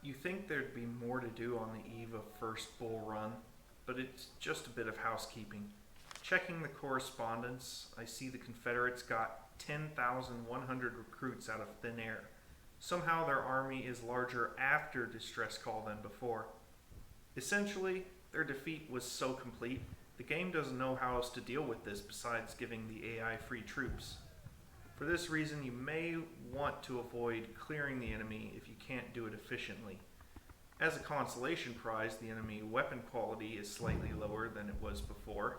You think there'd be more to do on the eve of first bull run, but it's just a bit of housekeeping. Checking the correspondence, I see the Confederates got 10,100 recruits out of thin air. Somehow their army is larger after distress call than before. Essentially, their defeat was so complete, the game doesn't know how else to deal with this besides giving the AI free troops. For this reason, you may want to avoid clearing the enemy if you can't do it efficiently. As a consolation prize, the enemy weapon quality is slightly lower than it was before.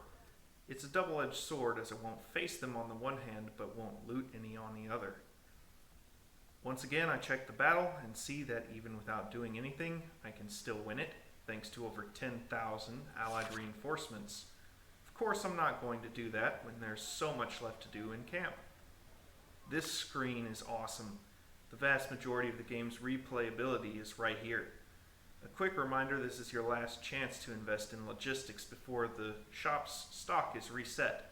It's a double-edged sword as it won't face them on the one hand but won't loot any on the other. Once again, I check the battle and see that even without doing anything, I can still win it, thanks to over 10,000 allied reinforcements. Of course, I'm not going to do that when there's so much left to do in camp. This screen is awesome. The vast majority of the game's replayability is right here. A quick reminder, this is your last chance to invest in logistics before the shop's stock is reset.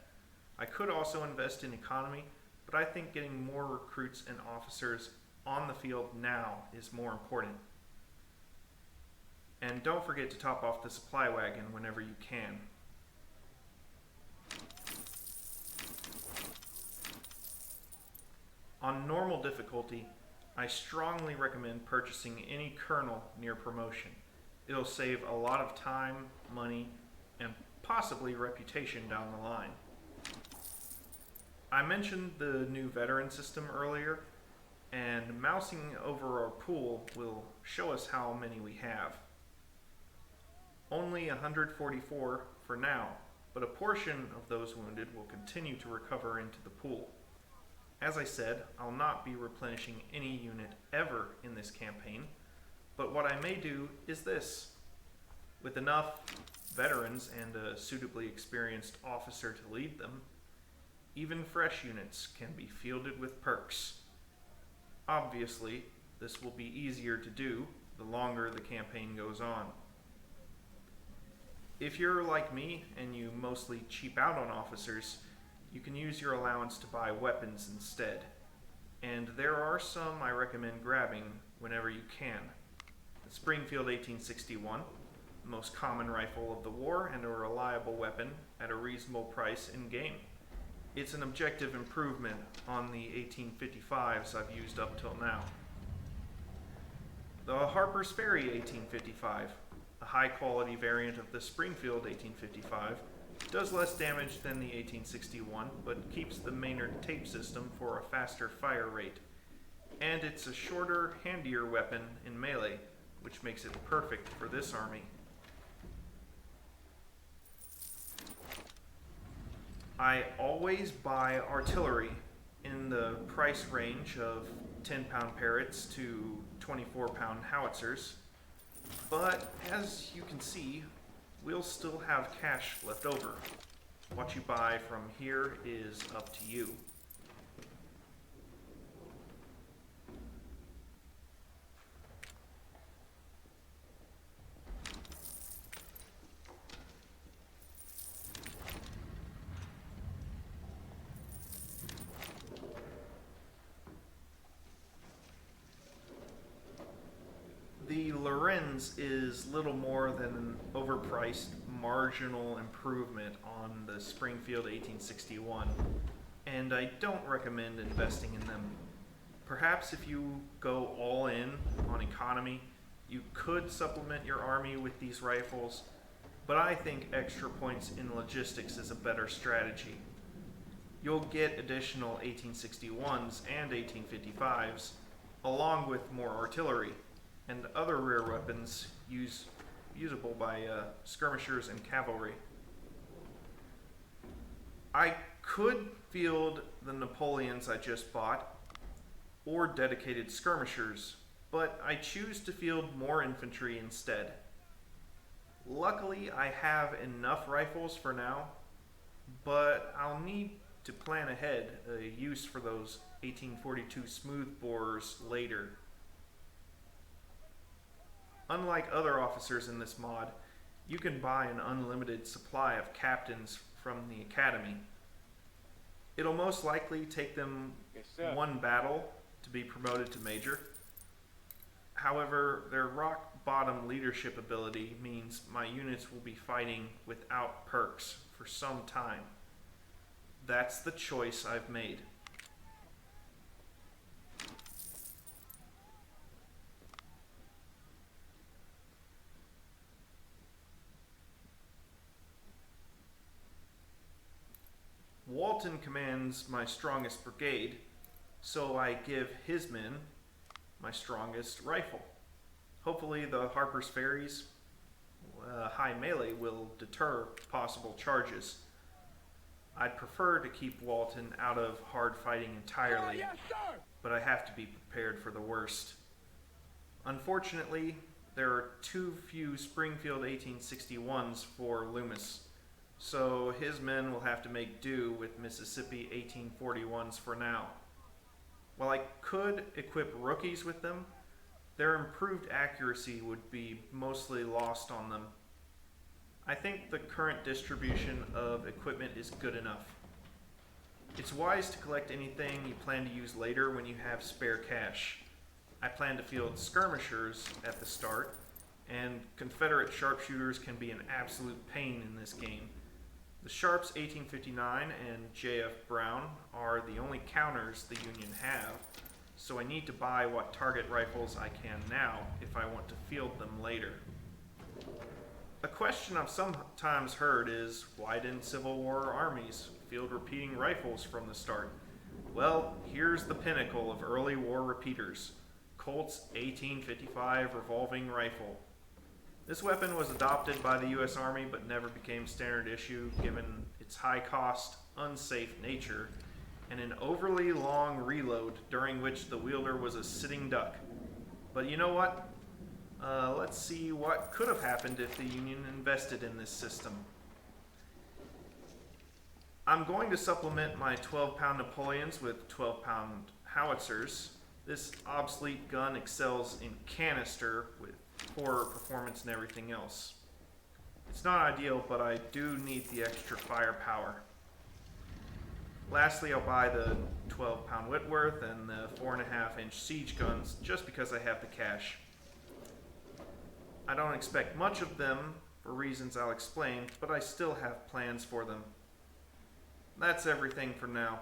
I could also invest in economy, but I think getting more recruits and officers on the field now is more important. And don't forget to top off the supply wagon whenever you can. On normal difficulty, I strongly recommend purchasing any kernel near promotion. It'll save a lot of time, money, and possibly reputation down the line. I mentioned the new veteran system earlier, and mousing over our pool will show us how many we have. Only 144 for now, but a portion of those wounded will continue to recover into the pool. As I said, I'll not be replenishing any unit ever in this campaign, but what I may do is this. With enough veterans and a suitably experienced officer to lead them, even fresh units can be fielded with perks. Obviously, this will be easier to do the longer the campaign goes on. If you're like me and you mostly cheap out on officers, you can use your allowance to buy weapons instead. And there are some I recommend grabbing whenever you can. The Springfield 1861, the most common rifle of the war and a reliable weapon at a reasonable price in game. It's an objective improvement on the 1855s I've used up till now. The Harper's Ferry 1855, a high quality variant of the Springfield 1855, does less damage than the 1861, but keeps the Maynard tape system for a faster fire rate. And it's a shorter, handier weapon in melee, which makes it perfect for this army. I always buy artillery in the price range of 10-pound Parrots to 24-pound howitzers, but as you can see, we'll still have cash left over. What you buy from here is up to you. The Lorenz is little more than an overpriced marginal improvement on the Springfield 1861, and I don't recommend investing in them. Perhaps if you go all in on economy, you could supplement your army with these rifles, but I think extra points in logistics is a better strategy. You'll get additional 1861s and 1855s, along with more artillery and other rare weapons usable by skirmishers and cavalry. I could field the Napoleons I just bought, or dedicated skirmishers, but I choose to field more infantry instead. Luckily, I have enough rifles for now, but I'll need to plan ahead a use for those 1842 smoothbores later. Unlike other officers in this mod, you can buy an unlimited supply of captains from the academy. It'll most likely take them one battle to be promoted to major. However, their rock bottom leadership ability means my units will be fighting without perks for some time. That's the choice I've made. Walton commands my strongest brigade, so I give his men my strongest rifle. Hopefully the Harper's Ferry's high melee will deter possible charges. I'd prefer to keep Walton out of hard fighting entirely, Yes, sir! but I have to be prepared for the worst. Unfortunately, there are too few Springfield 1861s for Loomis, so his men will have to make do with Mississippi 1841s for now. While I could equip rookies with them, their improved accuracy would be mostly lost on them. I think the current distribution of equipment is good enough. It's wise to collect anything you plan to use later when you have spare cash. I plan to field skirmishers at the start, and Confederate sharpshooters can be an absolute pain in this game. The Sharps 1859 and J.F. Brown are the only counters the Union have, so I need to buy what target rifles I can now if I want to field them later. A question I've sometimes heard is, why didn't Civil War armies field repeating rifles from the start? Well, here's the pinnacle of early war repeaters, Colt's 1855 revolving rifle. This weapon was adopted by the U.S. Army but never became standard issue given its high cost, unsafe nature, and an overly long reload during which the wielder was a sitting duck. But you know what? Let's see what could have happened if the Union invested in this system. I'm going to supplement my 12-pound Napoleons with 12-pound howitzers. This obsolete gun excels in canister with poorer performance and everything else. It's not ideal, but I do need the extra firepower. Lastly, I'll buy the 12-pound Whitworth and the 4.5-inch siege guns just because I have the cash. I don't expect much of them for reasons I'll explain, but I still have plans for them. That's everything for now.